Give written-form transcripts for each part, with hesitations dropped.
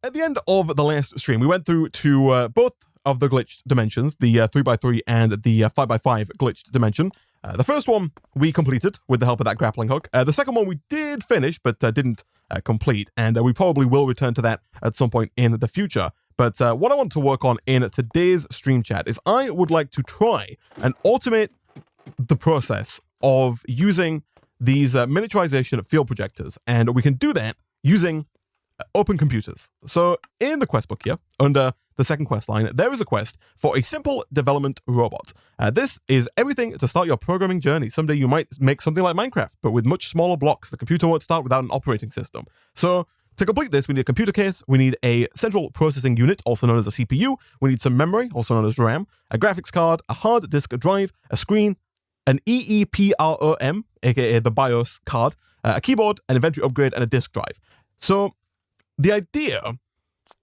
at the end of the last stream, we went through to both of the glitched dimensions, the 3x3 and the 5x5 glitched dimension. The first one we completed with the help of that grappling hook. The second one we did finish, but didn't complete, and we probably will return to that at some point in the future. But what I want to work on in today's stream chat is I would like to try and automate the process of using these miniaturization field projectors, and we can do that using open computers. So in the quest book here, under the second quest line, there is a quest for a simple development robot. This is everything to start your programming journey. Someday you might make something like Minecraft, but with much smaller blocks. The computer won't start without an operating system. So to complete this, we need a computer case, we need a central processing unit, also known as a CPU, we need some memory, also known as RAM, a graphics card, a hard disk drive, a screen, an EEPROM, aka the BIOS card, a keyboard, an inventory upgrade, and a disk drive. So the idea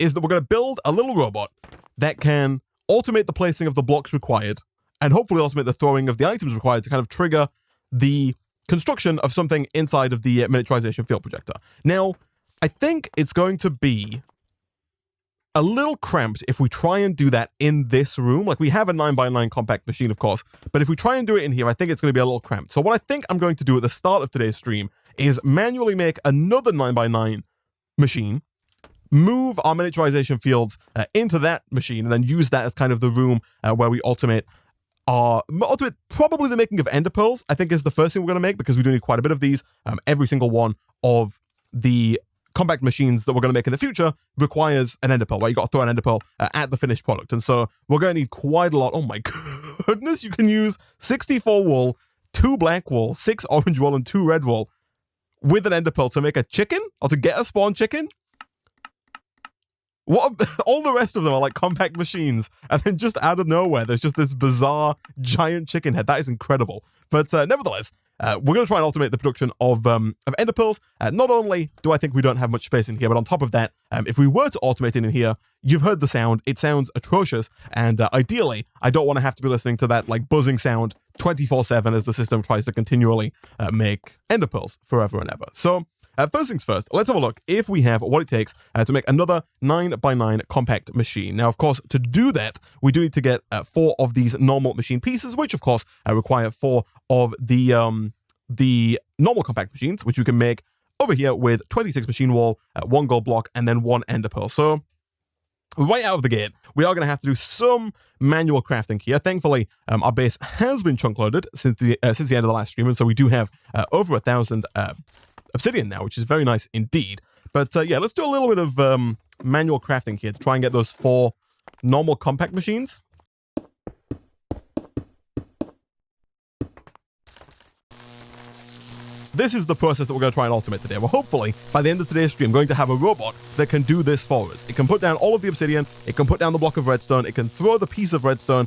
is that we're going to build a little robot that can automate the placing of the blocks required and hopefully automate the throwing of the items required to kind of trigger the construction of something inside of the miniaturization field projector. Now, I think it's going to be a little cramped if we try and do that in this room. Like, we have a 9x9 compact machine, of course, but if we try and do it in here, I think it's going to be a little cramped. So what I think I'm going to do at the start of today's stream is manually make another 9x9 machine, move our miniaturization fields into that machine, and then use that as kind of the room where we automate probably the making of ender pearls, I think, is the first thing we're going to make, because we do need quite a bit of these. Every single one of the compact machines that we're going to make in the future requires an ender pearl, right? You got to throw an ender pearl at the finished product. And so we're going to need quite a lot. Oh my goodness, you can use 64 wool, 2 black wool, 6 orange wool, and 2 red wool with an ender pearl to make a chicken, or to get a spawn chicken. All the rest of them are like compact machines, and then just out of nowhere, there's just this bizarre giant chicken head. That is incredible. But nevertheless, we're going to try and automate the production of ender pearls. Not only do I think we don't have much space in here, but on top of that, if we were to automate it in here, you've heard the sound. It sounds atrocious, and ideally, I don't want to have to be listening to that like buzzing sound 24/7 as the system tries to continually make ender pearls forever and ever. So first things first, let's have a look if we have what it takes to make another 9x9 compact machine. Now, of course, to do that, we do need to get 4 of these normal machine pieces, which, of course, require 4 of the normal compact machines, which we can make over here with 26 machine wool, 1 gold block, and then 1 ender pearl. So right out of the gate, we are going to have to do some manual crafting here. Thankfully, our base has been chunk loaded since the end of the last stream, and so we do have over 1,000 obsidian now, which is very nice indeed. But yeah, let's do a little bit of manual crafting here to try and get those 4 normal compact machines. This is the process that we're going to try and automate today. Well, hopefully, by the end of today's stream, going to have a robot that can do this for us. It can put down all of the obsidian, it can put down the block of redstone, it can throw the piece of redstone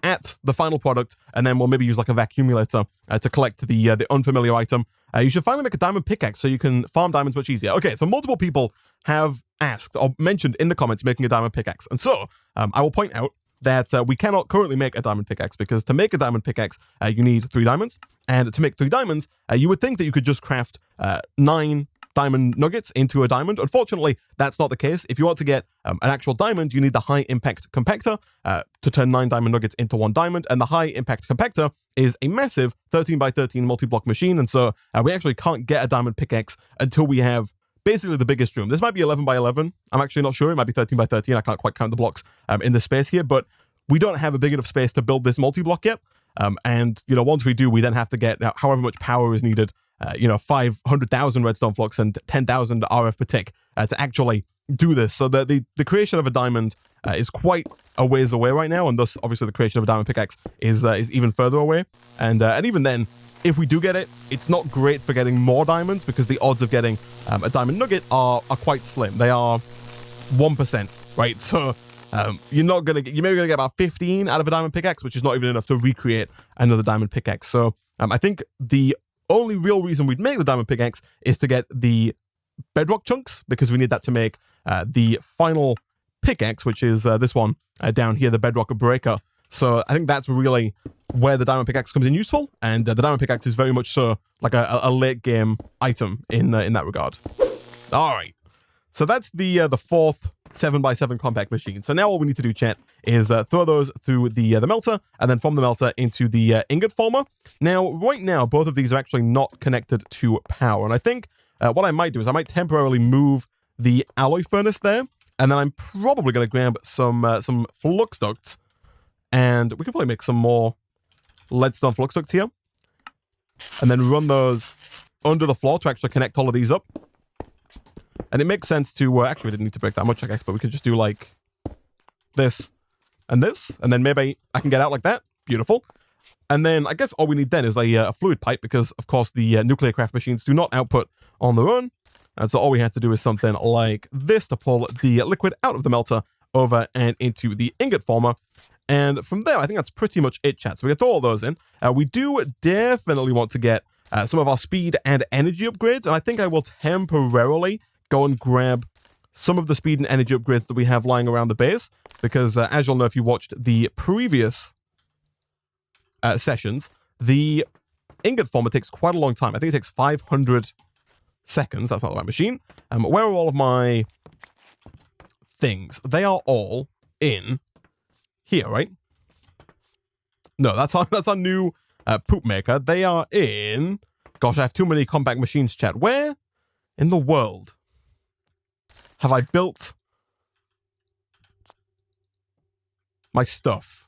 at the final product, and then we'll maybe use like a vacuumulator to collect the unfamiliar item. You should finally make a diamond pickaxe so you can farm diamonds much easier. Okay, so multiple people have asked or mentioned in the comments making a diamond pickaxe. And so I will point out that we cannot currently make a diamond pickaxe, because to make a diamond pickaxe, you need 3 diamonds. And to make 3 diamonds, you would think that you could just craft 9 diamond nuggets into a diamond. Unfortunately, that's not the case. If you want to get an actual diamond, you need the high impact compactor to turn 9 diamond nuggets into 1 diamond. And the high impact compactor is a massive 13x13 multi-block machine. And so we actually can't get a diamond pickaxe until we have basically the biggest room. This might be 11x11. I'm actually not sure. It might be 13x13. I can't quite count the blocks in the space here, but we don't have a big enough space to build this multi-block yet. And, you know, once we do, we then have to get however much power is needed, 500,000 redstone flux and 10,000 RF per tick to actually do this. So the creation of a diamond is quite a ways away right now, and thus, obviously, the creation of a diamond pickaxe is even further away. And even then, if we do get it, it's not great for getting more diamonds, because the odds of getting a diamond nugget are quite slim. They are 1%, right? So you're maybe gonna get about 15 out of a diamond pickaxe, which is not even enough to recreate another diamond pickaxe. So I think the only real reason we'd make the diamond pickaxe is to get the bedrock chunks, because we need that to make the final pickaxe, which is this one down here, the bedrock breaker. So I think that's really where the diamond pickaxe comes in useful, and the diamond pickaxe is very much so like a late game item in that regard. All right, so that's the 4th 7x7 compact machine. So now all we need to do, chat, is throw those through the melter, and then from the melter into the ingot former. Now, right now, both of these are actually not connected to power. And I think what I might do is I might temporarily move the alloy furnace there, and then I'm probably going to grab some flux ducts, and we can probably make some more leadstone flux ducts here, and then run those under the floor to actually connect all of these up. And it makes sense to, actually we didn't need to break that much, I guess, but we could just do like this, and then maybe I can get out like that. Beautiful. And then I guess all we need then is a fluid pipe, because of course the nuclear craft machines do not output on their own. And so all we have to do is something like this to pull the liquid out of the melter over and into the ingot former. And from there, I think that's pretty much it, chat. So we can throw all those in. We do definitely want to get some of our speed and energy upgrades. And I think I will temporarily go and grab some of the speed and energy upgrades that we have lying around the base. Because as you'll know if you watched the previous sessions, the ingot former takes quite a long time. I think it takes 500 seconds. That's not the right machine. Where are all of my things? They are all in here, right? No, that's our new poop maker. They are in... Gosh, I have too many compact machines, chat. Where in the world have I built my stuff?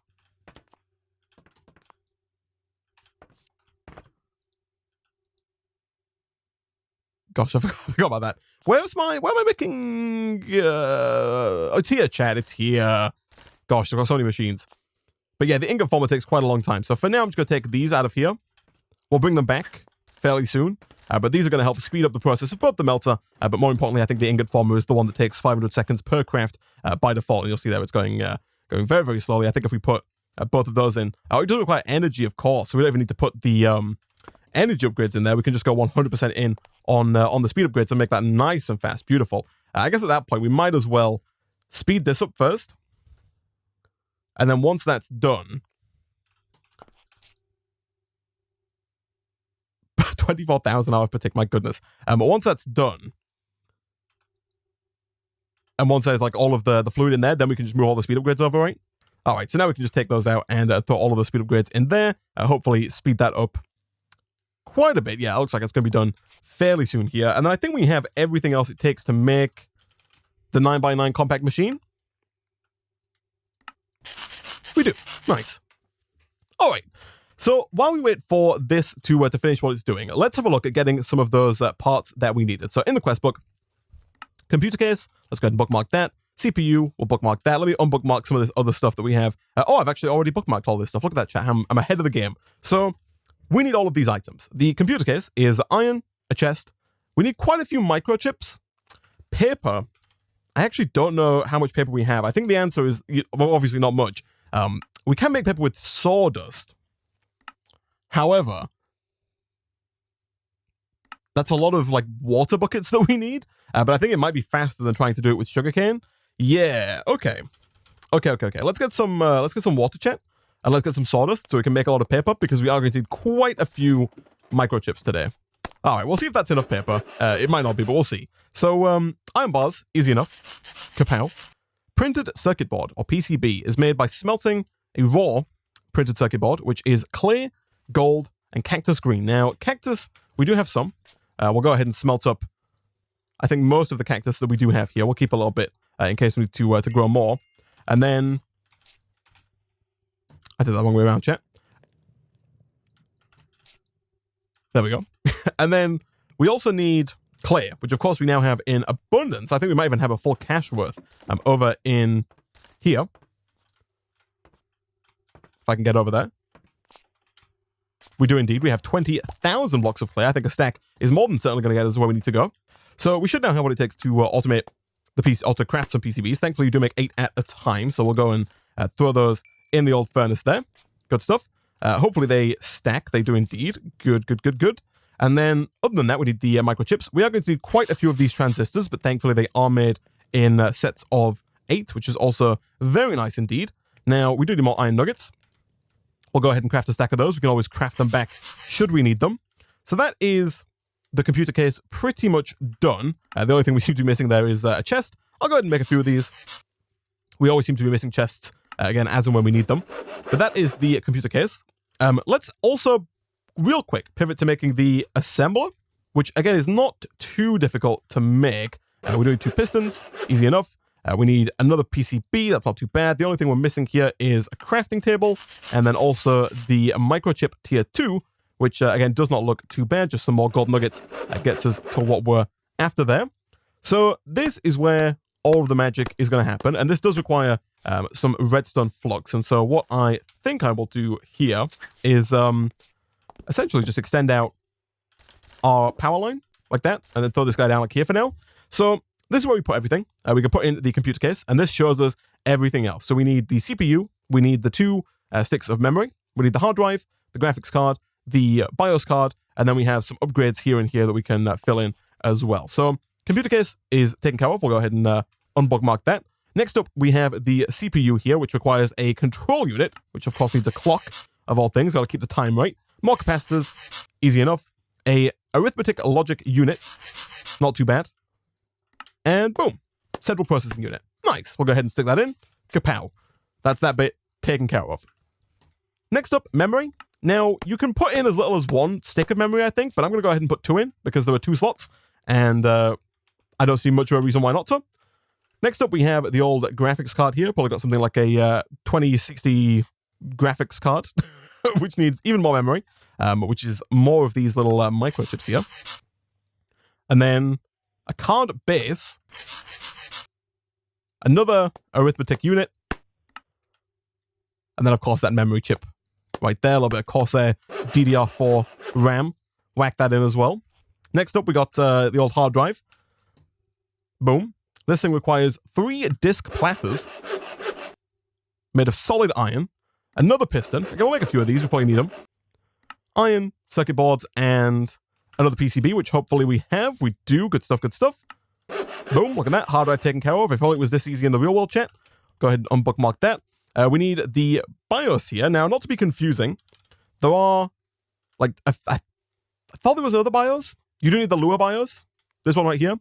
Gosh, I forgot about that. Where am I making... oh, it's here, chat. It's here. Gosh, I've got so many machines. But yeah, the ingot former takes quite a long time. So for now, I'm just going to take these out of here. We'll bring them back fairly soon. But these are going to help speed up the process of both the melter. But more importantly, I think the ingot former is the one that takes 500 seconds per craft by default. And you'll see there it's going very, very slowly. I think if we put both of those in... it doesn't require energy, of course. So we don't even need to put the energy upgrades in there. We can just go 100% in on the speed upgrades and make that nice and fast. Beautiful. I guess at that point, we might as well speed this up first. And then once that's done... 24,000 hours per tick, my goodness. But once that's done, and once there's like all of the fluid in there, then we can just move all the speed upgrades over, right? All right, so now we can just take those out and throw all of the speed upgrades in there. Hopefully speed that up quite a bit. Yeah, it looks like it's going to be done fairly soon here. And then I think we have everything else it takes to make the 9x9 compact machine. We do. Nice. All right. So while we wait for this to finish what it's doing, let's have a look at getting some of those parts that we needed. So in the quest book, computer case, let's go ahead and bookmark that. CPU, we'll bookmark that. Let me unbookmark some of this other stuff that we have. I've actually already bookmarked all this stuff. Look at that, chat. I'm ahead of the game. So we need all of these items. The computer case is iron, a chest. We need quite a few microchips. Paper. I actually don't know how much paper we have. I think the answer is, well, obviously not much. We can make paper with sawdust. However, that's a lot of like water buckets that we need. But I think it might be faster than trying to do it with sugarcane. Yeah. Okay. Let's get some water, chat, and let's get some sawdust so we can make a lot of paper, because we are going to need quite a few microchips today. All right. We'll see if that's enough paper. It might not be, but we'll see. So iron bars, easy enough. Kapow. Printed circuit board, or PCB, is made by smelting a raw printed circuit board, which is clay, gold, and cactus green. Now, cactus, we do have some. We'll go ahead and smelt up, I think, most of the cactus that we do have here. We'll keep a little bit in case we need to grow more. And then... I did that wrong way around, chat. There we go. And then we also need clay, which of course we now have in abundance. I think we might even have a full cache worth over in here. If I can get over there. We do indeed. We have 20,000 blocks of clay. I think a stack is more than certainly going to get us where we need to go. So we should now have what it takes to automate the piece, or to craft some PCBs. Thankfully, you do make 8 at a time. So we'll go and throw those in the old furnace there. Good stuff. Hopefully they stack. They do indeed. Good. And then, other than that, we need the microchips. We are going to need quite a few of these transistors, but thankfully they are made in sets of 8, which is also very nice indeed. Now, we do need more iron nuggets. We'll go ahead and craft a stack of those. We can always craft them back should we need them. So that is the computer case pretty much done. The only thing we seem to be missing there is a chest. I'll go ahead and make a few of these. We always seem to be missing chests, again, as and when we need them. But that is the computer case. Let's also, real quick, pivot to making the assembler, which, again, is not too difficult to make. We're doing 2 pistons, easy enough. We need another PCB, that's not too bad. The only thing we're missing here is a crafting table, and then also the microchip tier 2, which, again, does not look too bad. Just some more gold nuggets gets us to what we're after there. So this is where all of the magic is going to happen, and this does require some redstone flux. And so what I think I will do here is essentially just extend out our power line like that, and then throw this guy down like here for now. So this is where we put everything. We can put in the computer case, and this shows us everything else. So we need the CPU, we need the 2 sticks of memory, we need the hard drive, the graphics card, the BIOS card, and then we have some upgrades here and here that we can fill in as well. So computer case is taken care of. We'll go ahead and unbookmark that. Next up, we have the CPU here, which requires a control unit, which of course needs a clock of all things. Got to keep the time right. More capacitors, easy enough. A arithmetic logic unit, not too bad. And boom, central processing unit. Nice. We'll go ahead and stick that in. Kapow. That's that bit taken care of. Next up, memory. Now, you can put in as little as 1 stick of memory, I think, but I'm going to go ahead and put 2 in because there are 2 slots, and I don't see much of a reason why not to. Next up, we have the old graphics card here. Probably got something like a 2060 graphics card, which needs even more memory, which is more of these little microchips here. And then a card base, another arithmetic unit, and then, of course, that memory chip right there. A little bit of Corsair DDR4 RAM. Whack that in as well. Next up, we got the old hard drive. Boom. This thing requires 3 disc platters made of solid iron, another piston. Okay, we'll make a few of these. We probably need them. Iron, circuit boards, and another PCB, which hopefully we have. We do. Good stuff, good stuff. Boom. Look at that. Hard drive taken care of. If only it was this easy in the real world, chat. Go ahead and unbookmark that. We need the BIOS here. Now, not to be confusing, there are, like, I thought there was another BIOS. You do need the Lua BIOS. This one right here.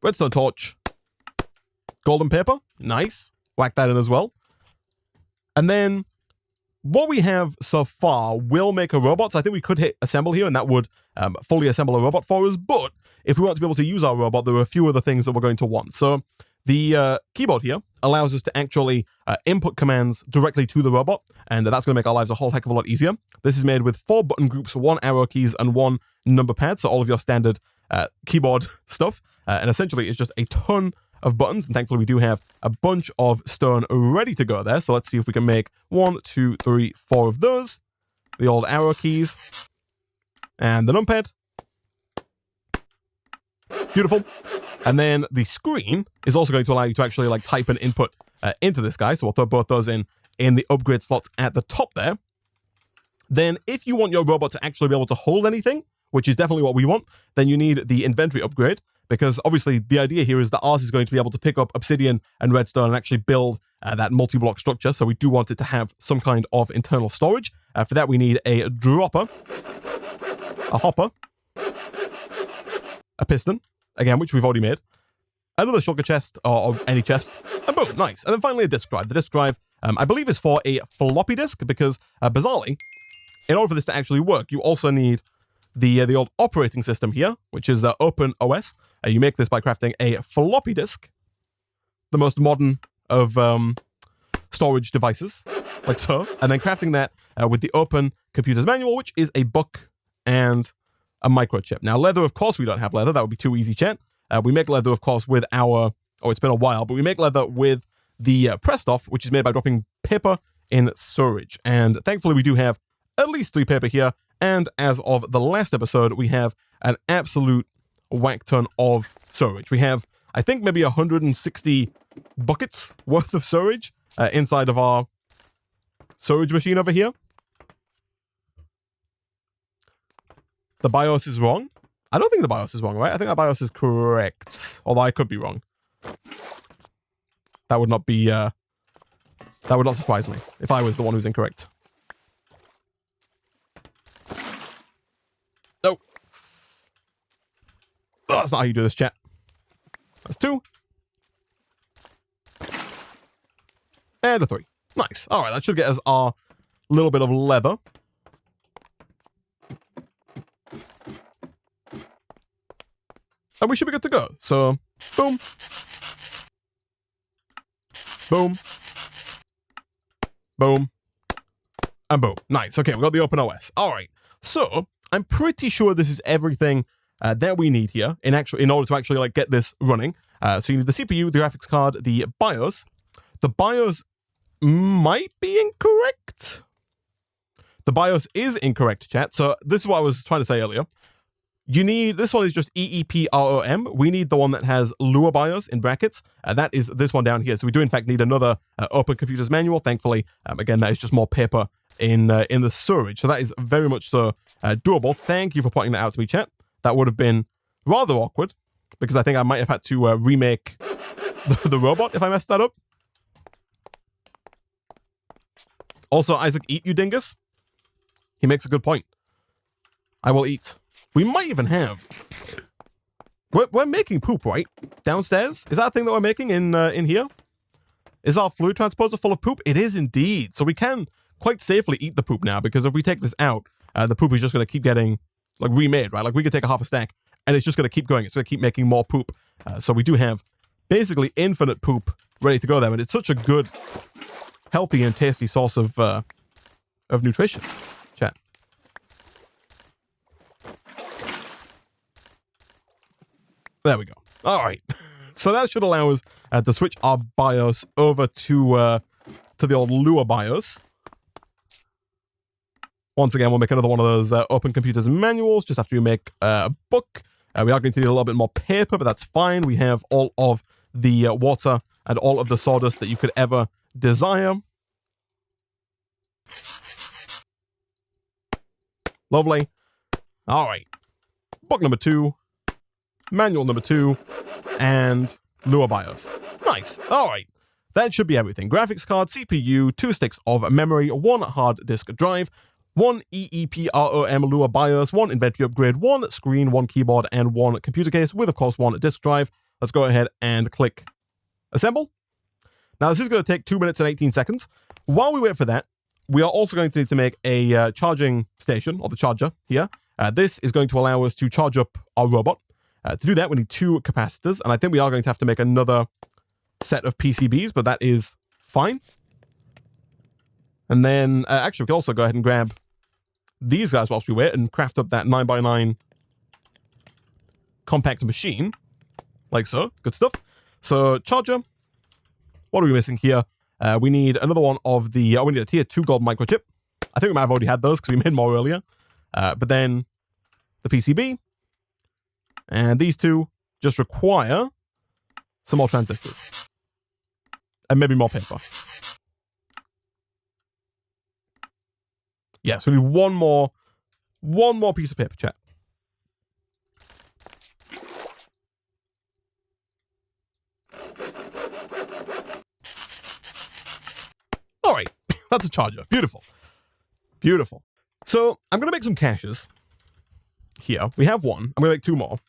Redstone torch. Golden paper. Nice. Whack that in as well. And then what we have so far will make a robot. So I think we could hit assemble here, and that would fully assemble a robot for us. But if we want to be able to use our robot, there are a few other things that we're going to want. So the keyboard here allows us to actually input commands directly to the robot, and that's going to make our lives a whole heck of a lot easier. This is made with 4 button groups, 1 arrow keys, and 1 number pad, so all of your standard keyboard stuff. And essentially, it's just a ton of buttons, and thankfully we do have a bunch of stone ready to go there. So let's see if we can make 1, 2, 3, 4 of those. The old arrow keys. And the numpad. Beautiful. And then the screen is also going to allow you to actually like type an input into this guy. So we'll throw both those in the upgrade slots at the top there. Then if you want your robot to actually be able to hold anything, which is definitely what we want, then you need the inventory upgrade. Because obviously the idea here is that ours is going to be able to pick up obsidian and redstone and actually build that multi-block structure. So we do want it to have some kind of internal storage. For that we need a dropper, a hopper, a piston, again, which we've already made, another shulker chest, or any chest, and boom, nice. And then finally a disk drive. The disk drive, I believe, is for a floppy disk because, bizarrely, in order for this to actually work, you also need the old operating system here, which is Open OS. You make this by crafting a floppy disk, the most modern of storage devices, like so, and then crafting that with the Open Computers Manual, which is a book and a microchip. Now, leather, of course, we don't have leather. That would be too easy, chat. We make leather, of course, with our... Oh, it's been a while, but we make leather with the pressed off, which is made by dropping paper in storage. And thankfully, we do have at least 3 paper here. And as of the last episode, we have an absolute whack ton of storage. We have, I think, maybe 160 buckets worth of storage inside of our storage machine over here. The BIOS is wrong. I don't think the BIOS is wrong, right? I think the BIOS is correct. Although I could be wrong. That would not be, that would not surprise me if I was the one who's incorrect. No. Oh, that's not how you do this, chat. That's 2. And a 3. Nice. All right, that should get us our little bit of leather. And we should be good to go. So, boom. Boom. Boom. And boom. Nice. Okay, we got the open OS. All right. So, I'm pretty sure this is everything that we need here in order to actually like get this running. So you need the CPU, the graphics card, the BIOS. The BIOS might be incorrect. The BIOS is incorrect, chat. So this is what I was trying to say earlier. You need, this one is just EEPROM. We need the one that has Lua BIOS in brackets. That is this one down here. So we do in fact need another Open Computers manual. Thankfully, again, that is just more paper in the storage. So that is very much so doable. Thank you for pointing that out to me, chat. That would have been rather awkward because I think I might have had to remake the robot if I messed that up. Also, Isaac, eat, you dingus. He makes a good point. I will eat. We might even have. We're making poop, right? Downstairs? Is that a thing that we're making in here? Is our fluid transposer full of poop? It is indeed. So we can quite safely eat the poop now because if we take this out, the poop is just going to keep getting like remade, right? Like we could take a half a stack and it's just going to keep going. It's going to keep making more poop. So we do have basically infinite poop ready to go there. And it's such a good, healthy and tasty source of nutrition. Chat. There we go. All right. So that should allow us to switch our BIOS over to the old Lua BIOS. Once again, we'll make another one of those Open Computers manuals just after we make a book. We are going to need a little bit more paper, but that's fine. We have all of the water and all of the sawdust that you could ever desire. Lovely. All right. Book number 2. Manual number 2. And Lua BIOS. Nice. All right. That should be everything. Graphics card, CPU, 2 sticks of memory, 1 hard disk drive, 1 EEPROM Lua BIOS, 1 inventory upgrade, 1 screen, 1 keyboard, and 1 computer case with, of course, 1 disk drive. Let's go ahead and click assemble. Now, this is going to take 2 minutes and 18 seconds. While we wait for that, we are also going to need to make a charging station, or the charger here. This is going to allow us to charge up our robot. To do that, we need 2 capacitors, and I think we are going to have to make another set of PCBs, but that is fine. And then, actually, we can also go ahead and grab these guys whilst we wait and craft up that 9x9 compact machine. Like so. Good stuff. So, charger. What are we missing here? We need another one of the... we need a tier 2 gold microchip. I think we might have already had those because we made more earlier. But then the PCB. And these 2 just require some more transistors. And maybe more paper. Yeah, so we need one more piece of paper, chat. All right, that's a charger. Beautiful. Beautiful. So I'm going to make some caches here. We have 1. I'm going to make 2 more.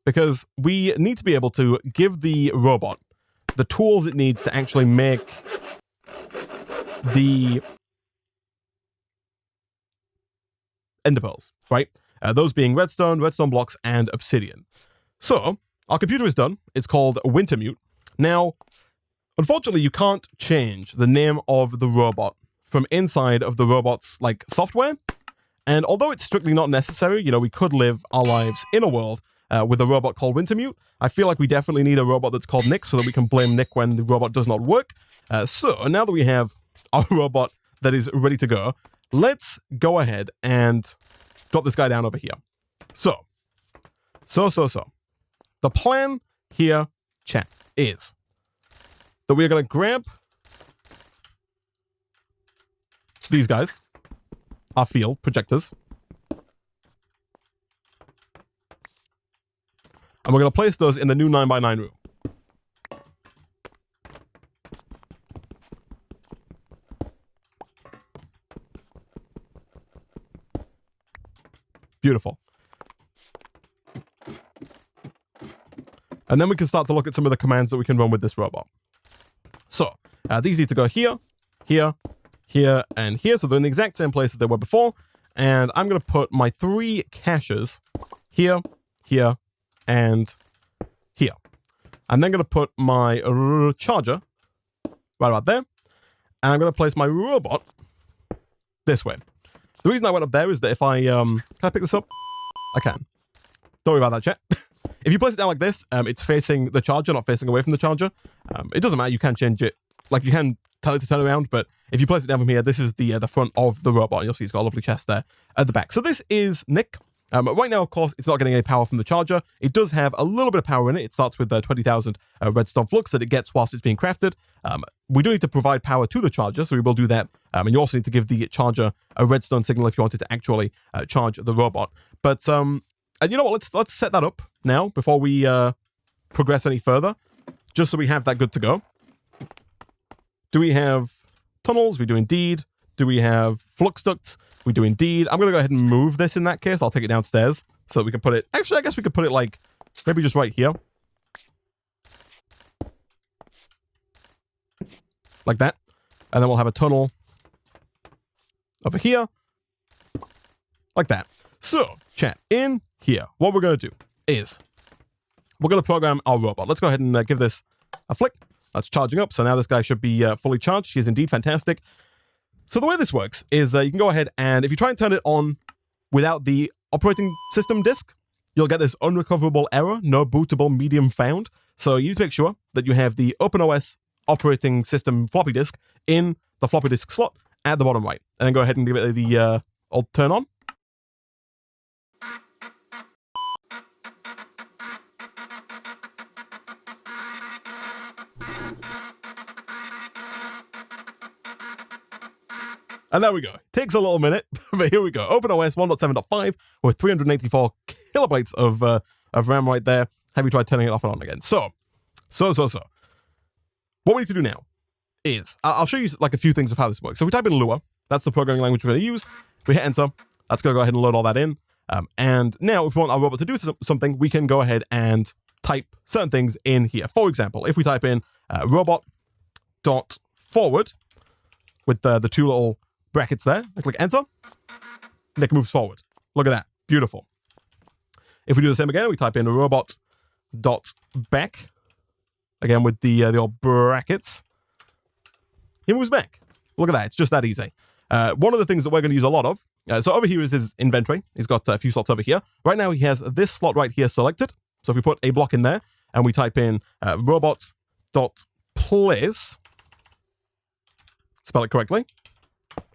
Because we need to be able to give the robot the tools it needs to actually make the ender pearls, right? Those being redstone blocks, and obsidian. So, our computer is done. It's called Wintermute. Now, unfortunately, you can't change the name of the robot from inside of the robot's, like, software. And although it's strictly not necessary, you know, we could live our lives in a world with a robot called Wintermute. I feel like we definitely need a robot that's called Nick so that we can blame Nick when the robot does not work. So now that we have our robot that is ready to go, let's go ahead and drop this guy down over here. So. The plan here, chat, is that we are going to grab these guys, our field projectors, and we're going to place those in the new 9x9 room. Beautiful. And then we can start to look at some of the commands that we can run with this robot. So these need to go here, here, here, and here. So they're in the exact same place as they were before. And I'm going to put my 3 caches here, here, and here. I'm then going to put my charger right about there. And I'm going to place my robot this way. The reason I went up there is that if I, can I pick this up? I can. Don't worry about that, chat. If you place it down like this, it's facing the charger, not facing away from the charger. It doesn't matter, you can change it. Like, you can tell it to turn around, but if you place it down from here, this is the front of the robot. You'll see it's got a lovely chest there at the back. So this is Nick. Right now, of course, it's not getting any power from the charger. It does have a little bit of power in it. It starts with 20,000 redstone flux that it gets whilst it's being crafted. We do need to provide power to the charger, so we will do that. And you also need to give the charger a redstone signal if you wanted to actually charge the robot. But, and you know what, let's set that up now before we progress any further, just so we have that good to go. Do we have tunnels? We do indeed. Do we have flux ducts? We do indeed. I'm going to go ahead and move this in that case. I'll take it downstairs so that we can put it... Actually, I guess we could put it like... Maybe just right here. Like that. And then we'll have a tunnel over here. Like that. So, chat, in here, what we're going to do is we're going to program our robot. Let's go ahead and give this a flick. That's charging up. So now this guy should be fully charged. He is indeed fantastic. So the way this works is you can go ahead and if you try and turn it on without the operating system disk, you'll get this unrecoverable error, no bootable medium found. So you need to make sure that you have the OpenOS operating system floppy disk in the floppy disk slot at the bottom right. And then go ahead and give it the old turn on. And there we go. Takes a little minute, but here we go. OpenOS 1.7.5 with 384 kilobytes of RAM right there. Have you tried turning it off and on again? So. What we need to do now is, I'll show you like a few things of how this works. So we type in Lua. That's the programming language we're going to use. We hit enter. That's going to go ahead and load all that in. And now if we want our robot to do something, we can go ahead and type certain things in here. For example, if we type in robot.forward with the 2 little brackets there, I click enter, Nick moves forward. Look at that. Beautiful. If we do the same again, we type in robot.back, again with the old brackets, he moves back. Look at that. It's just that easy. One of the things that we're going to use a lot of, so over here is his inventory. He's got a few slots over here. Right now he has this slot right here selected. So if we put a block in there and we type in robot.place, spell it correctly,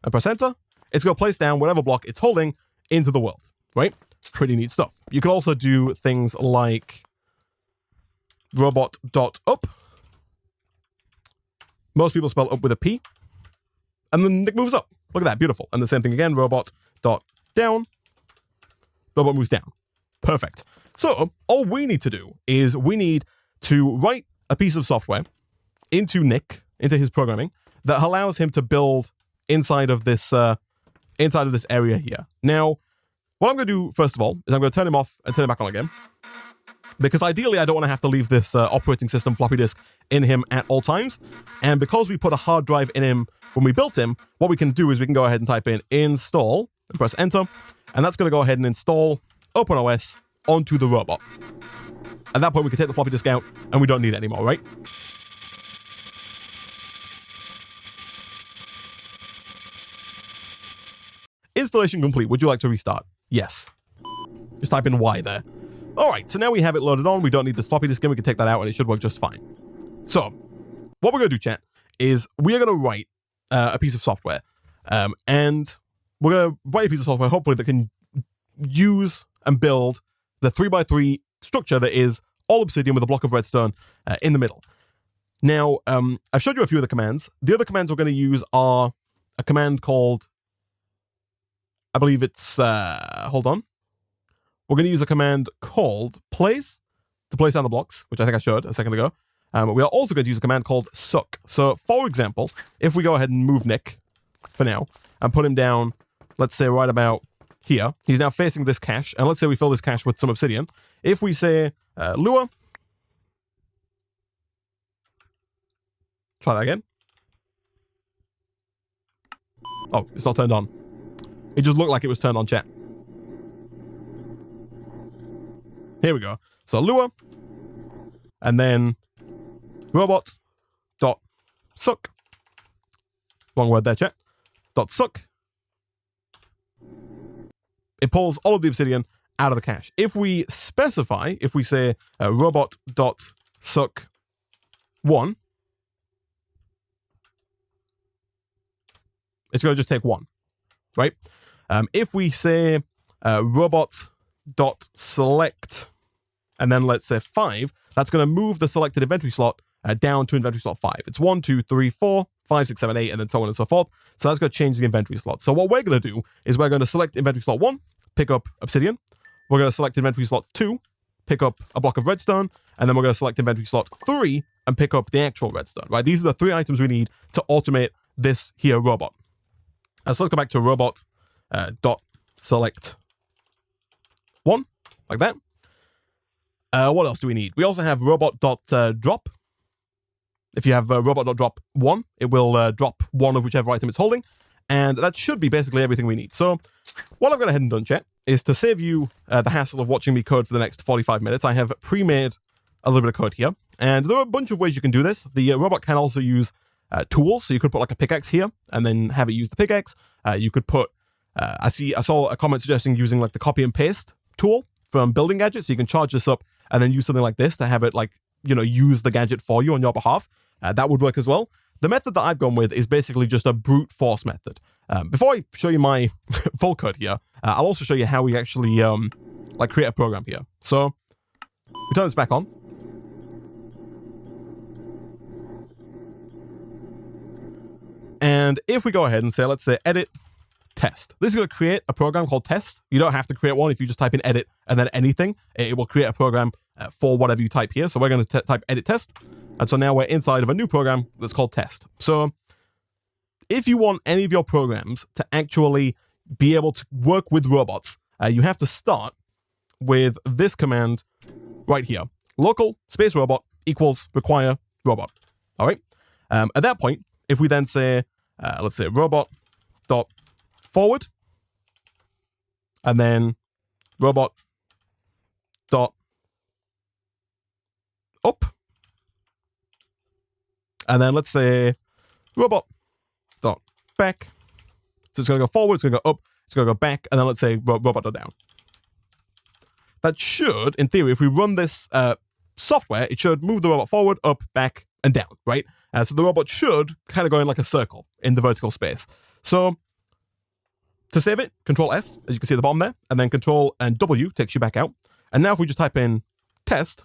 and press enter, it's going to place down whatever block it's holding into the world, right? Pretty neat stuff. You can also do things like robot.up. Most people spell up with a P. And then Nick moves up. Look at that, beautiful. And the same thing again, robot.down. Robot moves down. Perfect. So all we need to do is we need to write a piece of software into Nick, into his programming, that allows him to build inside of this area here. Now, what I'm going to do, first of all, is I'm going to turn him off and turn him back on again. Because ideally, I don't want to have to leave this operating system floppy disk in him at all times. And because we put a hard drive in him when we built him, what we can do is we can go ahead and type in install, and press enter, and that's going to go ahead and install OpenOS onto the robot. At that point, we can take the floppy disk out, and we don't need it anymore, right? Installation complete. Would you like to restart? Yes. Just type in Y there. All right, so now we have it loaded on. We don't need this floppy disk, and we can take that out, and it should work just fine. So, what we're going to do, chat, is we are going to write a piece of software, and we're going to write a piece of software, hopefully, that can use and build the 3x3 structure that is all obsidian with a block of redstone in the middle. Now, I've showed you a few of the commands. The other commands we're going to use are a command called, I believe it's, hold on. We're going to use a command called place to place down the blocks, which I think I showed a second ago. We are also going to use a command called suck. So, for example, if we go ahead and move Nick for now and put him down, let's say right about here, he's now facing this cache, and let's say we fill this cache with some obsidian. If we say Lua Try that again. Oh, it's not turned on. It just looked like it was turned on, chat. Here we go. So Lua, and then robot dot suck. Wrong word there, chat. Dot suck. It pulls all of the obsidian out of the cache. If we specify, if we say robot dot suck 1, it's going to just take 1, right? If we say robot dot select, and then let's say 5, that's going to move the selected inventory slot down to inventory slot 5. It's 1, 2, 3, 4, 5, 6, 7, 8, and then so on and so forth. So that's going to change the inventory slot. So what we're going to do is we're going to select inventory slot 1, pick up obsidian. We're going to select inventory slot 2, pick up a block of redstone, and then we're going to select inventory slot 3 and pick up the actual redstone, right? These are the 3 items we need to automate this here robot. So let's go back to robot dot select 1, like that. What else do we need? We also have robot dot drop. If you have robot dot drop 1, it will drop 1 of whichever item it's holding. And that should be basically everything we need. So what I've gone ahead and done, chat, is to save you the hassle of watching me code for the next 45 minutes. I have pre-made a little bit of code here. And there are a bunch of ways you can do this. The robot can also use tools. So you could put like a pickaxe here and then have it use the pickaxe. You could put, I saw a comment suggesting using like the copy and paste tool from building gadgets. So you can charge this up and then use something like this to have it like, you know, use the gadget for you on your behalf. That would work as well. The method that I've gone with is basically just a brute force method. Before I show you my full code here, I'll also show you how we actually like create a program here. So we turn this back on. And if we go ahead and say, let's say edit test. This is going to create a program called test. You don't have to create one. If you just type in edit and then anything, it will create a program for whatever you type here. So we're going to type edit test. And so now we're inside of a new program that's called test. So if you want any of your programs to actually be able to work with robots, you have to start with this command right here. Local space robot equals require robot. All right. At that point, if we then say, let's say robot dot forward, and then robot dot up, and then let's say robot dot back. So it's going to go forward, it's going to go up, it's going to go back, and then let's say robot dot down. That should, in theory, if we run this software, it should move the robot forward, up, back, and down, right? So the robot should kind of go in like a circle in the vertical space. So to save it, Control S, as you can see at the bottom there, and then Control and W takes you back out. And now if we just type in test,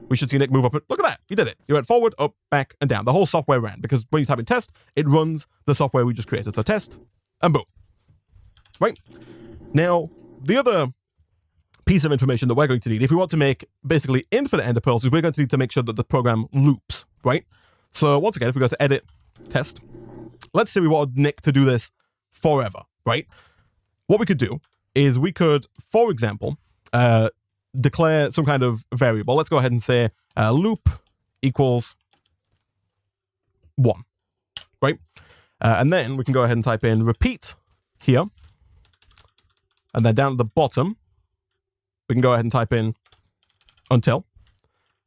we should see Nick move up. Look at that. He did it. He went forward, up, back, and down. The whole software ran because when you type in test, it runs the software we just created. So test and boom. Right? Now, the other piece of information that we're going to need, if we want to make basically infinite ender pearls, is we're going to need to make sure that the program loops, right? So once again, if we go to edit test, let's say we want Nick to do this forever, right? What we could do is we could, for example, declare some kind of variable. Let's go ahead and say loop equals 1, right? And then we can go ahead and type in repeat here. And then down at the bottom, we can go ahead and type in until.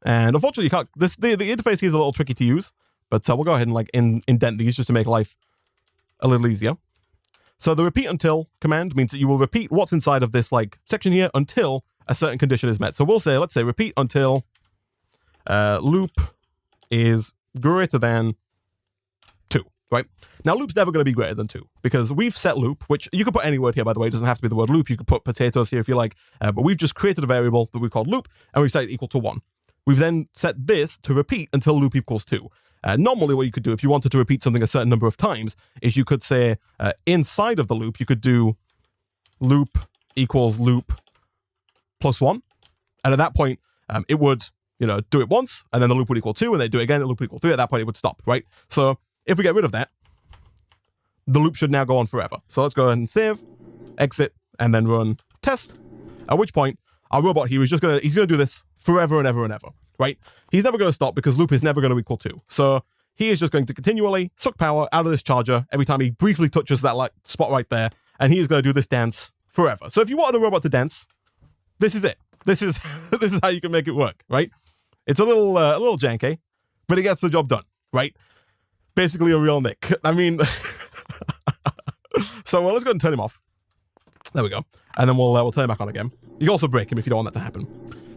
And unfortunately, you can't, the interface here is a little tricky to use, but we'll go ahead and like indent these just to make life a little easier. So the repeat until command means that you will repeat what's inside of this like section here until a certain condition is met. So we'll say, let's say repeat until loop is greater than 2, right? Now loop's never going to be greater than 2 because we've set loop, which you could put any word here, by the way. It doesn't have to be the word loop. You could put potatoes here if you like, but we've just created a variable that we called loop and we've set it equal to 1. We've then set this to repeat until loop equals 2. Normally what you could do if you wanted to repeat something a certain number of times is you could say inside of the loop, you could do loop equals loop plus 1. And at that point, it would, do it once and then the loop would equal 2 and then do it again, the loop would equal 3. At that point, it would stop, right? So if we get rid of that, the loop should now go on forever. So let's go ahead and save, exit, and then run test. At which point, our robot here is just he's going to do this forever and ever and ever, right? He's never going to stop because loop is never going to equal 2. So he is just going to continually suck power out of this charger every time he briefly touches that like spot right there, and he is going to do this dance forever. So if you wanted a robot to dance, this is it. This is this is how you can make it work, right? It's a little janky, but it gets the job done, right? Basically a real Nick. I mean, so let's go ahead and turn him off. There we go, and then we'll turn him back on again. You can also break him if you don't want that to happen.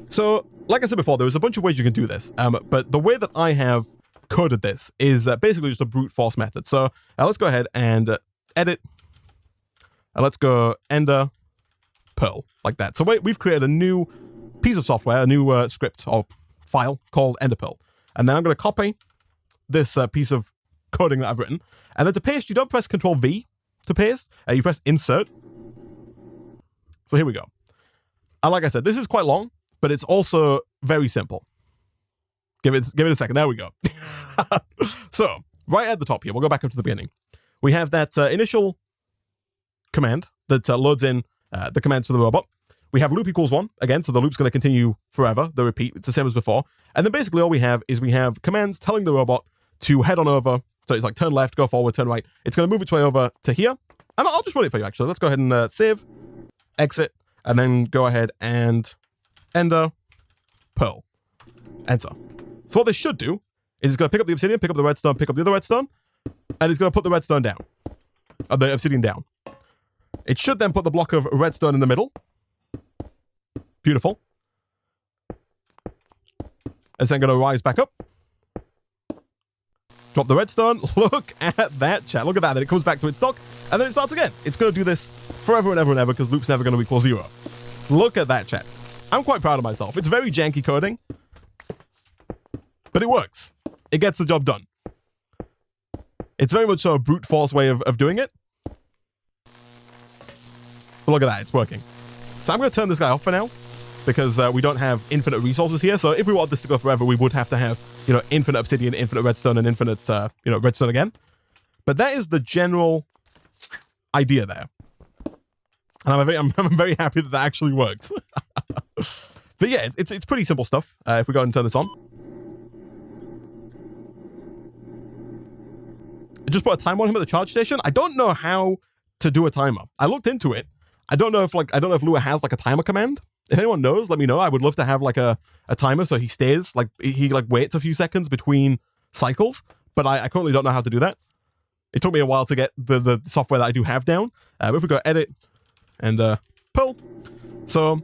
So, like I said before, there's a bunch of ways you can do this, but the way that I have coded this is basically just a brute force method. So let's go ahead and edit, and let's go ender Perl, like that. So we've created a new piece of software, a new script or file called ender Perl. And then I'm going to copy this piece of coding that I've written. And then to paste, you don't press Control V to paste, you press insert. So here we go. And like I said, this is quite long, but it's also very simple. Give it a second. There we go. So right at the top here, we'll go back up to the beginning. We have that initial command that loads in the commands for the robot. We have loop equals 1 again, so the loop's going to continue forever. The repeat, it's the same as before. And then basically all we have is we have commands telling the robot to head on over. So it's like turn left, go forward, turn right. It's going to move its way over to here. And I'll just run it for you actually. Let's go ahead and save, exit, and then go ahead and ender Perl. Enter. So what this should do is it's going to pick up the obsidian, pick up the redstone, pick up the other redstone, and it's going to put the redstone down. Or the obsidian down. It should then put the block of redstone in the middle. Beautiful. It's then going to rise back up. Drop the redstone. Look at that, chat. Look at that. Then it comes back to its dock, and then it starts again. It's going to do this forever and ever and ever because loop's never going to equal 0. Look at that, chat. I'm quite proud of myself. It's very janky coding, but it works. It gets the job done. It's very much so a brute force way of doing it. But look at that. It's working. So I'm going to turn this guy off for now because we don't have infinite resources here. So if we want this to go forever, we would have to have, infinite obsidian, infinite redstone, and infinite, redstone again. But that is the general idea there. And I'm very happy that actually worked. But yeah, it's pretty simple stuff. If we go ahead and turn this on. I just put a timer on him at the charge station. I don't know how to do a timer. I looked into it. I don't know if Lua has like a timer command. If anyone knows, let me know. I would love to have like a timer so he stays, he waits a few seconds between cycles, but I currently don't know how to do that. It took me a while to get the software that I do have down. But if we go edit and Perl. So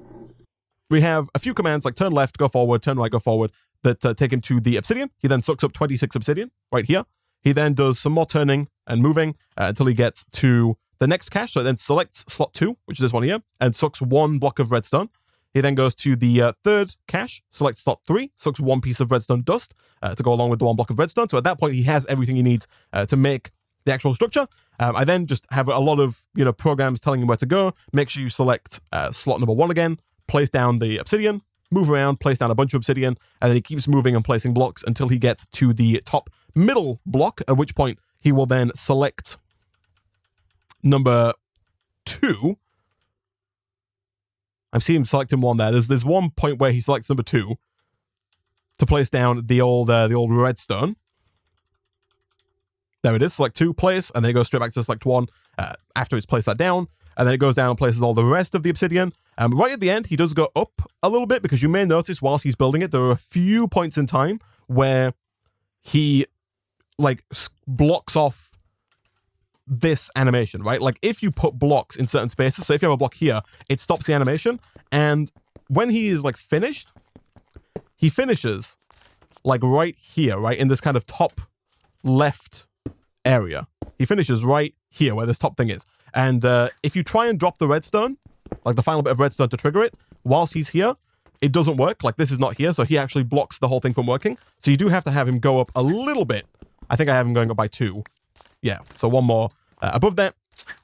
we have a few commands like turn left, go forward, turn right, go forward that take him to the obsidian. He then sucks up 26 obsidian right here. He then does some more turning and moving until he gets to the next cache. So it then selects slot 2, which is this one here, and sucks 1 block of redstone. He then goes to the third cache, selects slot 3, sucks 1 piece of redstone dust to go along with the 1 block of redstone. So at that point, he has everything he needs to make the actual structure. I then just have a lot of programs telling him where to go. Make sure you select slot number 1 again, place down the obsidian, move around, place down a bunch of obsidian, and then he keeps moving and placing blocks until he gets to the top middle block, at which point he will then select number 2. I'm seeing him selecting 1 there. There's one point where he selects number 2 to place down the old redstone. There it is. Select 2, place, and then it goes straight back to select 1 after it's placed that down. And then it goes down and places all the rest of the obsidian. Right at the end, he does go up a little bit because you may notice whilst he's building it, there are a few points in time where he blocks off this animation, right? Like if you put blocks in certain spaces, so if you have a block here, it stops the animation. And when he is finished, he finishes right here, right? In this kind of top left area. He finishes right here where this top thing is. And if you try and drop the redstone, the final bit of redstone to trigger it, whilst he's here, it doesn't work. This is not here, so he actually blocks the whole thing from working. So you do have to have him go up a little bit. I think I have him going up by 2. Yeah, so 1 more. Above that,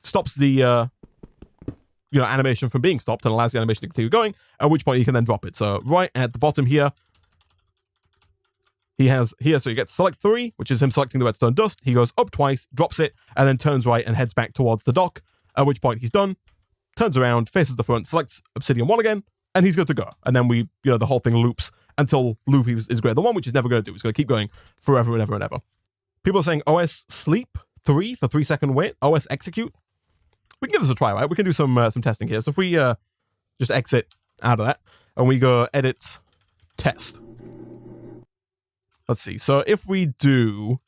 stops the animation from being stopped and allows the animation to continue going, at which point you can then drop it. So right at the bottom here, he has here, so you get select 3, which is him selecting the redstone dust. He goes up twice, drops it, and then turns right and heads back towards the dock, at which point he's done, turns around, faces the front, selects obsidian 1 again, and he's good to go. And then the whole thing loops until loop is greater than 1, which is never going to do. It's going to keep going forever and ever and ever. People are saying OS sleep 3 for 3-second wait. OS execute. We can give this a try, right? We can do some testing here. So if we just exit out of that and we go edit test. Let's see. So if we do,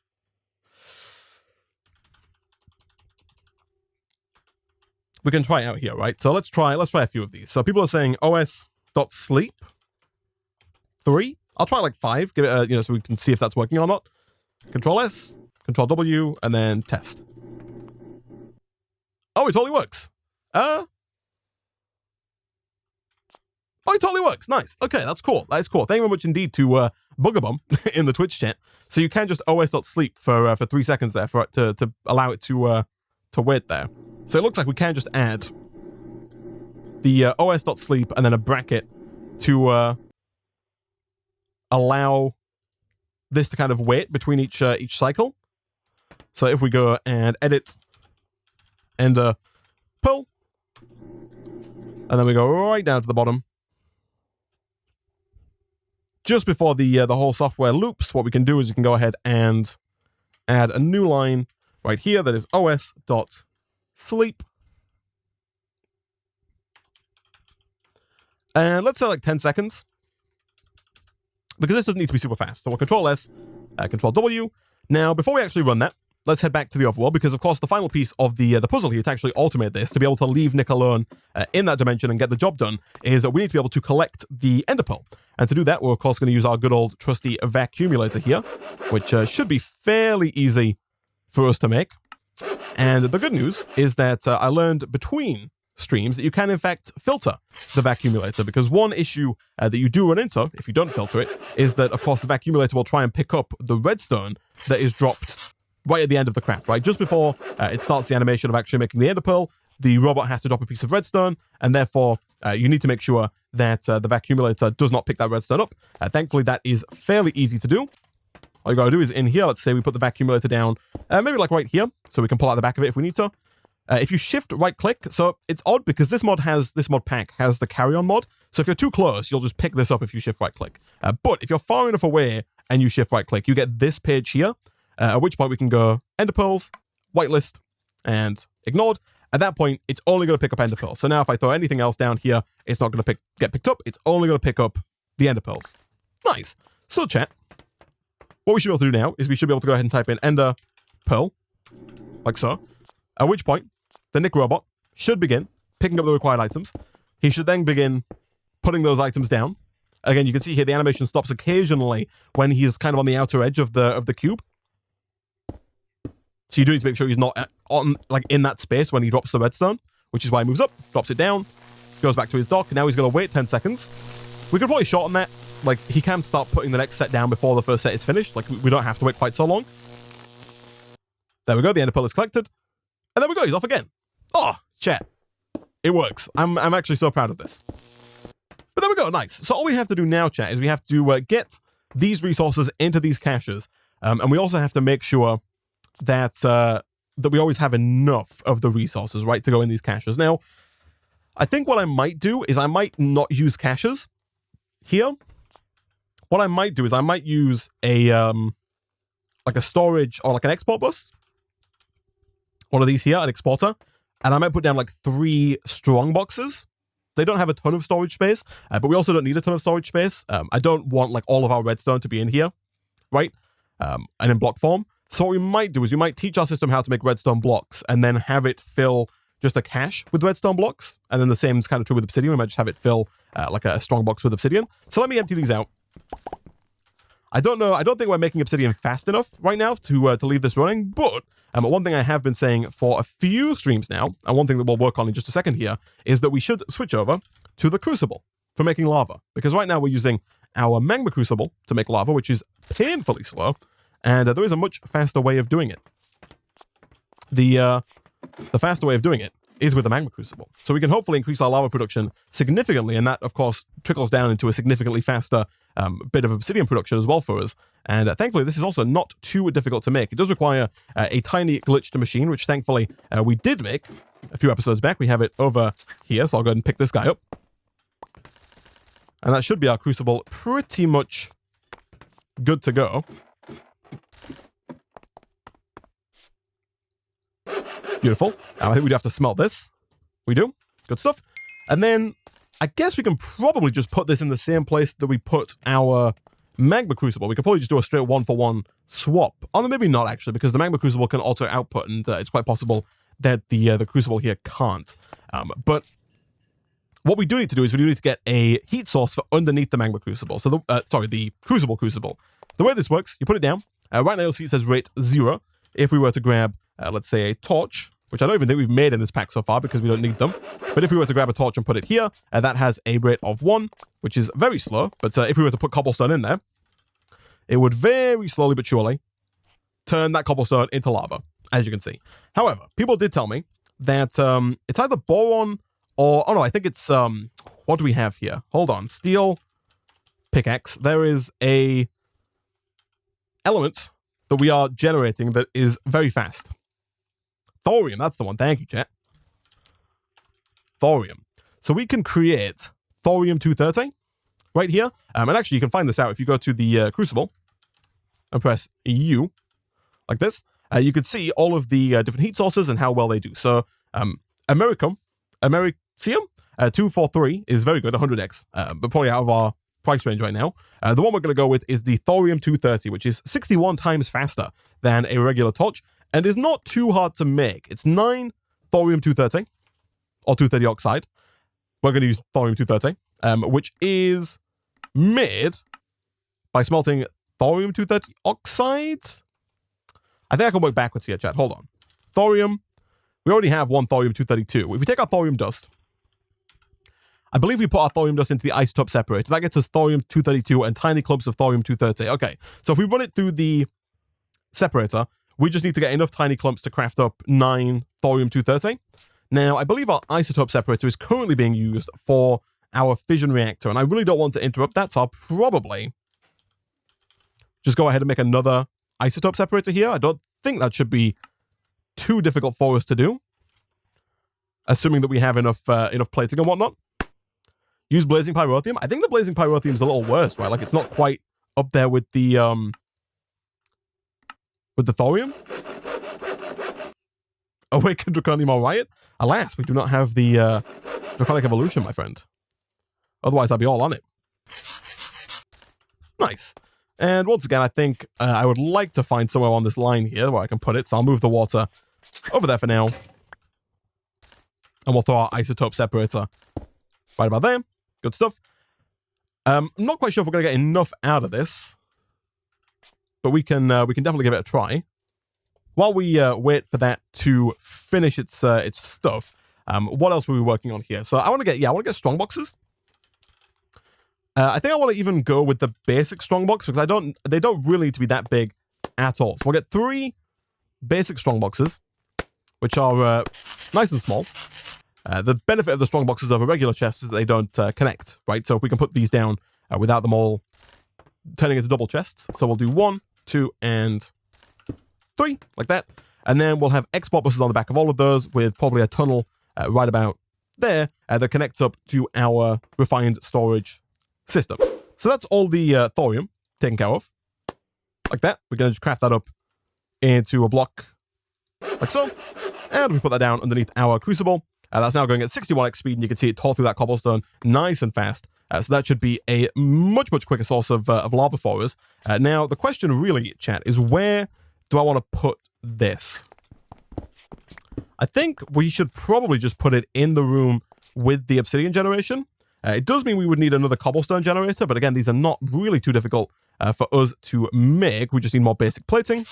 we can try it out here, right? So let's try a few of these. So people are saying os.sleep 3. I'll try like 5. Give it a, so we can see if that's working or not. Control S, Control W, and then test. Oh, it totally works. Oh, it totally works. Nice. Okay, that's cool. That is cool. Thank you very much indeed to Bugabum in the Twitch chat. So you can just os.sleep for 3 seconds there for it to allow it to wait there. So it looks like we can just add the os.sleep and then a bracket to allow this to kind of wait between each cycle. So if we go and edit and pull, and then we go right down to the bottom, just before the whole software loops, what we can do is we can go ahead and add a new line right here that is os.sleep. And let's say like 10 seconds. Because this doesn't need to be super fast. So we'll Control S, Control W. Now, before we actually run that, let's head back to the overworld, because of course the final piece of the puzzle here to actually automate this, to be able to leave Nick alone in that dimension and get the job done, is that we need to be able to collect the ender pearl. And to do that, we're of course going to use our good old trusty vacuumulator here, which should be fairly easy for us to make. And the good news is that I learned between streams that you can in fact filter the vacuumulator, because one issue that you do run into if you don't filter it is that of course the vacuumulator will try and pick up the redstone that is dropped right at the end of the craft, right? Just before it starts the animation of actually making the ender pearl, the robot has to drop a piece of redstone, and therefore you need to make sure that the vacuumulator does not pick that redstone up. Thankfully, that is fairly easy to do. All you gotta do is in here, let's say we put the vacuumulator down, maybe like right here, so we can pull out the back of it if we need to. If you shift right click, so it's odd because this mod pack has the carry-on mod. So if you're too close, you'll just pick this up if you shift right click. But if you're far enough away and you shift right click, you get this page here, at which point we can go ender pearls, whitelist, and ignored. At that point, it's only going to pick up ender pearls. So now if I throw anything else down here, it's not going to get picked up. It's only going to pick up the ender pearls. Nice. So chat, what we should be able to do now is we should be able to go ahead and type in ender pearl, like so. At which point, the Nick robot should begin picking up the required items. He should then begin putting those items down. Again, you can see here the animation stops occasionally when he's kind of on the outer edge of the cube. So you do need to make sure he's not in that space when he drops the redstone, which is why he moves up, drops it down, goes back to his dock. Now he's going to wait 10 seconds. We could probably shorten that. Like, he can start putting the next set down before the first set is finished. Like, we don't have to wait quite so long. There we go. The ender pearl is collected. And there we go. He's off again. Oh, chat. It works. I'm actually so proud of this. But there we go. Nice. So all we have to do now, chat, is we have to get these resources into these caches. And we also have to make sure that that we always have enough of the resources, right, to go in these caches. Now, I think what I might do is I might not use caches here. What I might do is I might use a like a storage or like an export bus. One of these here, an exporter. And I might put down like 3 strong boxes. They don't have a ton of storage space, but we also don't need a ton of storage space. I don't want like all of our redstone to be in here, right? And in block form. So what we might do is we might teach our system how to make redstone blocks and then have it fill just a cache with redstone blocks. And then the same is kind of true with obsidian. We might just have it fill like a strong box with obsidian. So let me empty these out. I don't know. I don't think we're making obsidian fast enough right now to leave this running, but one thing I have been saying for a few streams now, and one thing that we'll work on in just a second here, is that we should switch over to the crucible for making lava. Because right now we're using our magma crucible to make lava, which is painfully slow, and there is a much faster way of doing it. The faster way of doing it is with the magma crucible. So we can hopefully increase our lava production significantly, and that, of course, trickles down into a significantly faster bit of obsidian production as well for us. And thankfully, this is also not too difficult to make. It does require a tiny glitched machine, which thankfully we did make a few episodes back. We have it over here, so I'll go ahead and pick this guy up. And that should be our crucible pretty much good to go. Beautiful. I think we do have to smelt this. We do. Good stuff. And then I guess we can probably just put this in the same place that we put our magma crucible. We could probably just do a straight 1-for-1 swap. Oh, maybe not actually, because the magma crucible can alter output, and it's quite possible that the crucible here can't. But what we do need to do is we do need to get a heat source for underneath the magma crucible. So the crucible. The way this works, you put it down. Right now you'll see it says rate 0. If we were to grab, let's say, a torch, which I don't even think we've made in this pack so far because we don't need them. But if we were to grab a torch and put it here, that has a rate of 1, which is very slow. But if we were to put cobblestone in there, it would very slowly but surely turn that cobblestone into lava, as you can see. However, people did tell me that it's either boron or... Oh, no, I think it's... what do we have here? Hold on. Steel pickaxe. There is a element that we are generating that is very fast. Thorium, that's the one. Thank you, chat. Thorium. So we can create thorium-230 right here. And actually, you can find this out if you go to the crucible and press U, like this. You can see all of the different heat sources and how well they do. So, Americium 243 is very good, 100x, but probably out of our price range right now. The one we're going to go with is the thorium-230, which is 61 times faster than a regular torch. And is not too hard to make. It's 9 thorium-230, or 230 oxide. We're going to use thorium-230, which is made by smelting thorium-230 oxide. I think I can work backwards here, chat. Hold on. Thorium. We already have one thorium-232. If we take our thorium dust, I believe we put our thorium dust into the isotope separator. That gets us thorium-232 and tiny clumps of thorium-230. Okay, so if we run it through the separator, we just need to get enough tiny clumps to craft up 9 thorium-230. Now, I believe our isotope separator is currently being used for our fission reactor, and I really don't want to interrupt that, so I'll probably just go ahead and make another isotope separator here. I don't think that should be too difficult for us to do, assuming that we have enough plating and whatnot. Use blazing pyrotheum. I think the blazing pyrotheum is a little worse, right? Like, it's not quite up there with the thorium. Awaken Draconium or Riot? Alas, we do not have the Draconic Evolution, my friend. Otherwise, I'd be all on it. Nice. And once again, I think I would like to find somewhere on this line here where I can put it. So I'll move the water over there for now. And we'll throw our isotope separator right about there. Good stuff. I'm not quite sure if we're going to get enough out of this, but we can definitely give it a try. While we wait for that to finish its stuff, what else were we working on here? So I want to get strong boxes. I think I want to even go with the basic strongbox because they don't really need to be that big at all. So we'll get 3 basic strongboxes, which are nice and small. The benefit of the strongboxes over regular chests is that they don't connect, right? So if we can put these down without them all turning into double chests. So we'll do 1, 2, and 3, like that. And then we'll have export buses on the back of all of those with probably a tunnel right about there that connects up to our refined storage system. So that's all the thorium taken care of. Like that. We're going to just craft that up into a block like so. And we put that down underneath our crucible. That's now going at 61x speed, and you can see it tore through that cobblestone nice and fast. So that should be a much, much quicker source of lava for us. Now, the question really, chat, is where do I want to put this? I think we should probably just put it in the room with the obsidian generation. It does mean we would need another cobblestone generator, but again, these are not really too difficult for us to make. We just need more basic plating.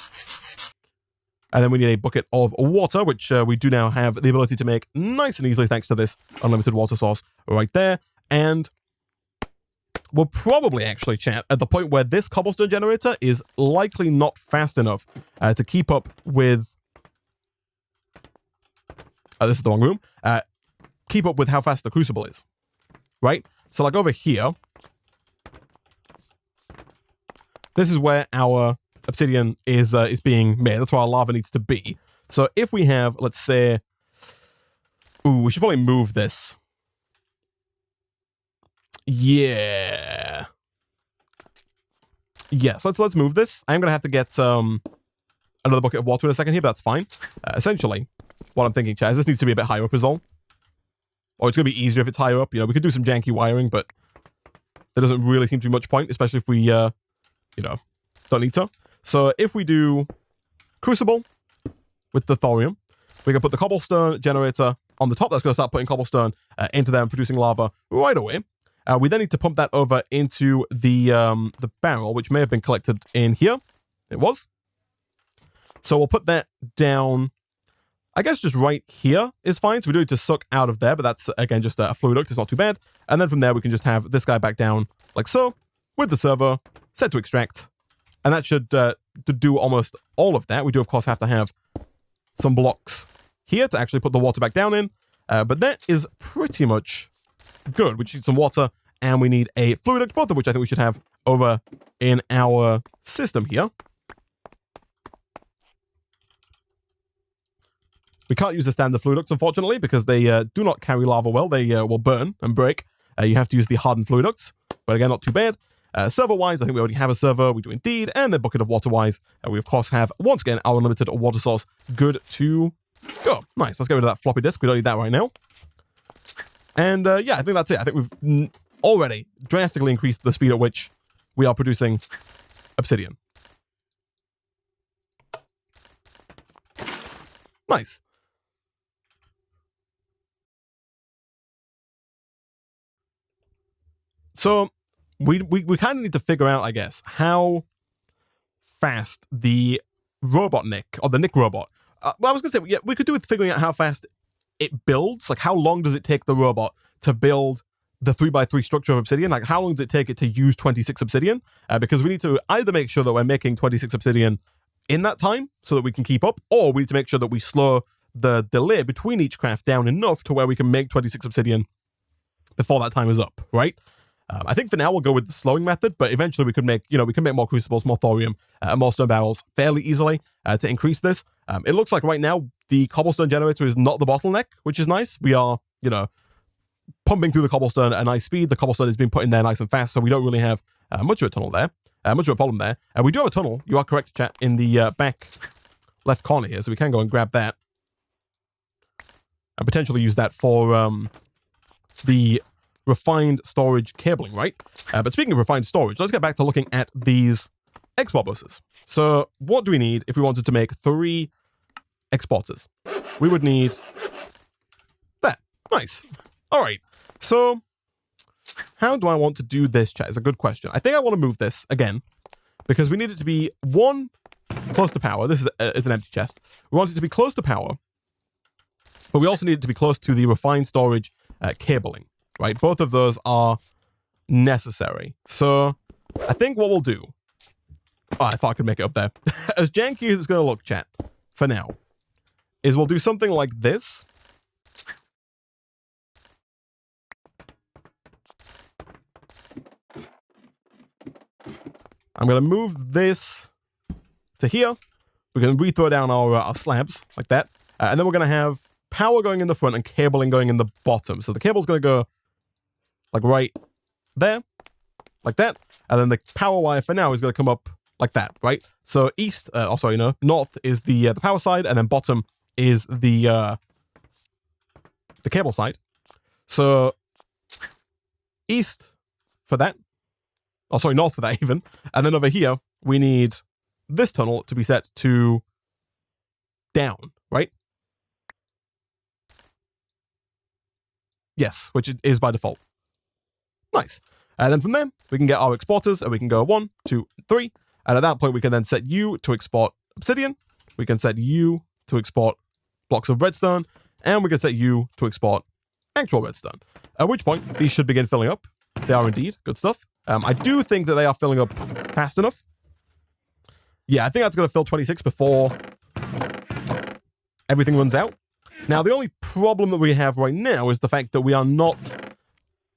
And then we need a bucket of water, which we do now have the ability to make nice and easily thanks to this unlimited water source right there. And we'll probably actually, chat, at the point where this cobblestone generator is likely not fast enough to keep up with... this is the wrong room. Keep up with how fast the crucible is. Right? So like over here, this is where our obsidian is being made. That's where our lava needs to be. So if we have, let's say, ooh, we should probably move this. Yeah. Yes, let's move this. I'm gonna have to get another bucket of water in a second here, but that's fine. Essentially, what I'm thinking, chat, is this needs to be a bit higher up is all. Or it's going to be easier if it's higher up. You know, we could do some janky wiring, but there doesn't really seem to be much point, especially if we, you know, don't need to. So if we do Crucible with the thorium, we can put the cobblestone generator on the top. That's going to start putting cobblestone into there and producing lava right away. We then need to pump that over into the barrel, which may have been collected in here. It was. So we'll put that down, I guess just right here is fine. So we do need to suck out of there, but that's, again, just a fluid duct. It's not too bad. And then from there, we can just have this guy back down like so, with the servo set to extract. And that should do almost all of that. We do, of course, have to have some blocks here to actually put the water back down in. But that is pretty much good. We just need some water, and we need a fluid duct, both of which I think we should have over in our system here. We can't use the standard fluid ducts, unfortunately, because they do not carry lava well. They will burn and break. You have to use the hardened fluid ducts, but again, not too bad. Server-wise, I think we already have a server. We do indeed. And the bucket of water-wise, we, of course, have, once again, our unlimited water source good to go. Nice. Let's get rid of that floppy disk. We don't need that right now. And, yeah, I think that's it. I think we've already drastically increased the speed at which we are producing obsidian. Nice. So we kind of need to figure out, I guess, how fast the robot Nick, or the Nick robot, well, I was going to say, yeah, we could do with figuring out how fast it builds. Like, how long does it take the robot to build the 3x3 structure of obsidian? Like, how long does it take it to use 26 obsidian? Because we need to either make sure that we're making 26 obsidian in that time so that we can keep up, or we need to make sure that we slow the delay between each craft down enough to where we can make 26 obsidian before that time is up, right? I think for now we'll go with the slowing method, but eventually we could make, you know, we can make more crucibles, more thorium, and more stone barrels fairly easily to increase this. It looks like right now the cobblestone generator is not the bottleneck, which is nice. We are, you know, pumping through the cobblestone at a nice speed. The cobblestone is being put in there nice and fast, so we don't really have much of a tunnel there, much of a problem there. We do have a tunnel, you are correct, chat, in the back left corner here, so we can go and grab that and potentially use that for the refined storage cabling, right? But speaking of refined storage, let's get back to looking at these export buses. So what do we need if we wanted to make 3 exporters? We would need that. Nice. All right. So how do I want to do this, chat? Is a good question. I think I want to move this again because we need it to be, 1, close to power. This is an empty chest. We want it to be close to power, but we also need it to be close to the refined storage cabling. Right, both of those are necessary. So I think what we'll do, I thought I could make it up there. As janky as it's going to look, chat, for now, is we'll do something like this. I'm going to move this to here. We're going to re-throw down our slabs like that. And then we're going to have power going in the front and cabling going in the bottom. So the cable's going to go like right there, like that. And then the power wire for now is going to come up like that, right? So east, north is the power side, and then bottom is the cable side. So east for that. Oh, sorry, north for that even. And then over here, we need this tunnel to be set to down, right? Yes, which it is by default. Nice. And then from there, we can get our exporters, and we can go 1, 2, 3. And at that point, we can then set you to export obsidian. We can set you to export blocks of redstone. And we can set you to export actual redstone. At which point, these should begin filling up. They are indeed. Good stuff. I do think that they are filling up fast enough. Yeah, I think that's going to fill 26 before everything runs out. Now, the only problem that we have right now is the fact that we are not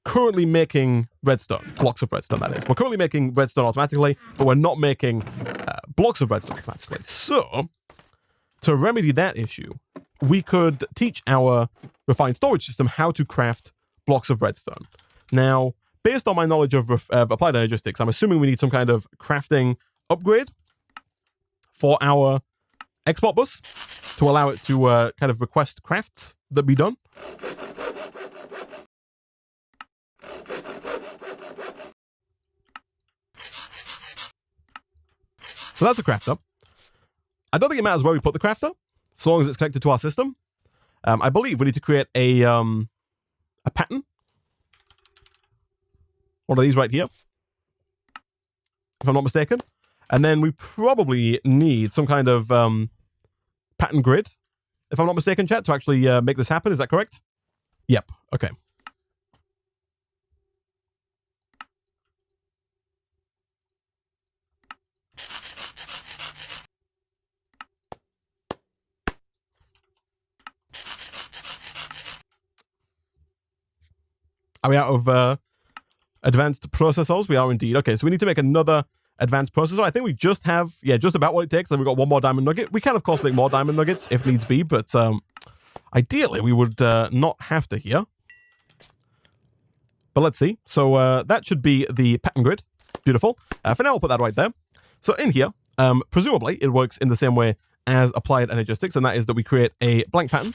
currently making redstone, blocks of redstone, that is. We're currently making redstone automatically, but we're not making blocks of redstone automatically. So, to remedy that issue, we could teach our refined storage system how to craft blocks of redstone. Now, based on my knowledge of applied energistics, I'm assuming we need some kind of crafting upgrade for our export bus. to allow it to kind of request crafts that be done. So that's a crafter. I don't think it matters where we put the crafter, so long as it's connected to our system. I believe we need to create a pattern. One of these right here, if I'm not mistaken. And then we probably need some kind of pattern grid, if I'm not mistaken, chat, to actually make this happen. Is that correct? Yep. Okay. Are we out of advanced processors? We are indeed. Okay, so we need to make another advanced processor. I think we just have, just about what it takes. Then we've got one more diamond nugget. We can, of course, make more diamond nuggets if needs be, but ideally, we would not have to here. But let's see. So that should be the pattern grid. Beautiful. For now, we'll put that right there. So in here, presumably, it works in the same way as applied energistics, and that is that we create a blank pattern.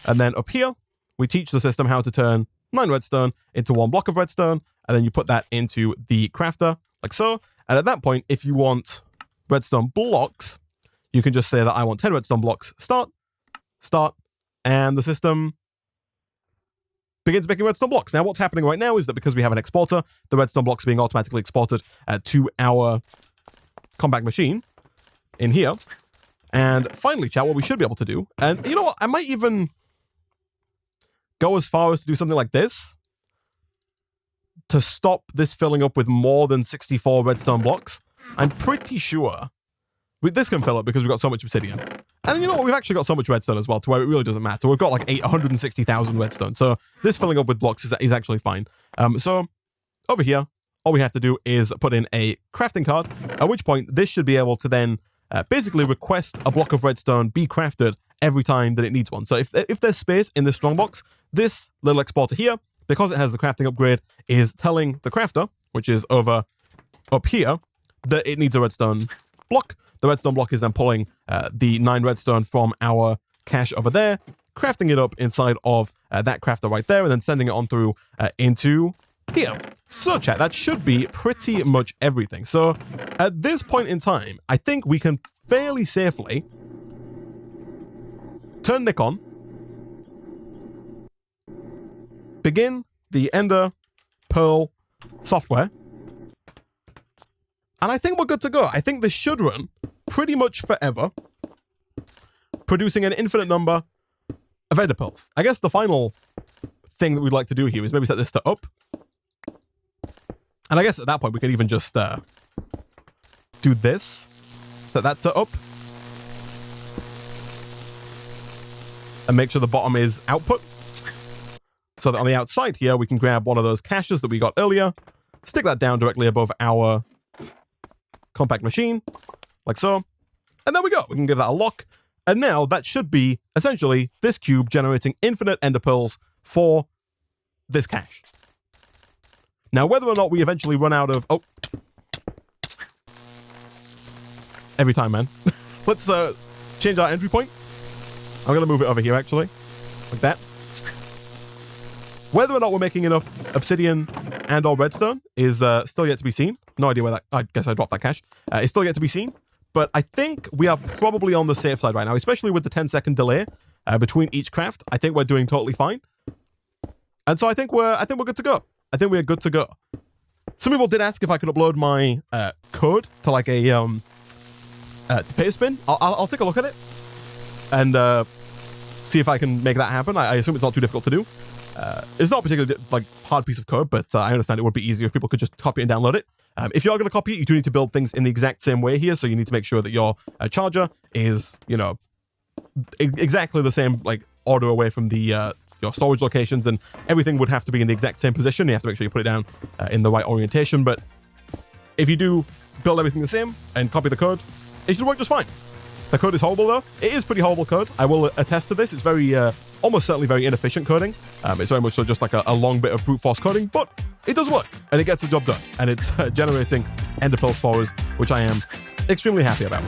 And then up here, we teach the system how to turn 9 redstone into 1 block of redstone, and then you put that into the crafter, like so. And at that point, if you want redstone blocks, you can just say that I want 10 redstone blocks, start, and the system begins making redstone blocks. Now, what's happening right now is that because we have an exporter, the redstone blocks are being automatically exported to our compact machine in here. And finally, chat, what we should be able to do, and you know what, I might even go as far as to do something like this to stop this filling up with more than 64 redstone blocks. I'm pretty sure this can fill up because we've got so much obsidian. And you know what? We've actually got so much redstone as well to where it really doesn't matter. We've got like 160,000 redstone. So this filling up with blocks is actually fine. So over here, all we have to do is put in a crafting card, at which point this should be able to then basically request a block of redstone be crafted every time that it needs one. So if there's space in this strongbox, this little exporter here, because it has the crafting upgrade, is telling the crafter, which is over up here, that it needs a redstone block. The redstone block is then pulling the 9 redstone from our cache over there, crafting it up inside of that crafter right there, and then sending it on through into here. So chat, that should be pretty much everything. So at this point in time, I think we can fairly safely turn Nick on, begin the Ender Pearl software, and I think we're good to go. I think this should run pretty much forever, producing an infinite number of Ender Pearls. I guess the final thing that we'd like to do here is maybe set this to up. And I guess at that point we could even just do this, set that to up, and make sure the bottom is output. So that on the outside here, we can grab one of those caches that we got earlier, stick that down directly above our compact machine, like so. And there we go. We can give that a lock. And now that should be essentially this cube generating infinite ender pearls for this cache. Now, whether or not we eventually run out of... Oh. Every time, man. Let's change our entry point. I'm going to move it over here, actually. Like that. Whether or not we're making enough obsidian and or redstone is still yet to be seen. No idea where that... I guess I dropped that cache. It's still yet to be seen. But I think we are probably on the safe side right now, especially with the 10-second delay between each craft. I think we're doing totally fine. And so I think we're good to go. I think we're good to go. Some people did ask if I could upload my code to like a to Payspin. I'll take a look at it and see if I can make that happen. I assume it's not too difficult to do. It's not a particularly like hard piece of code, but I understand it would be easier if people could just copy and download it. If you are going to copy it, you do need to build things in the exact same way here. So you need to make sure that your charger is, you know, exactly the same like order away from the your storage locations, and everything would have to be in the exact same position. You have to make sure you put it down in the right orientation. But if you do build everything the same and copy the code, it should work just fine. The code is horrible though. It is pretty horrible code. I will attest to this. It's very, almost certainly very inefficient coding. It's very much so just like a long bit of brute force coding, but it does work and it gets the job done. And it's generating ender pearls for us, which I am extremely happy about.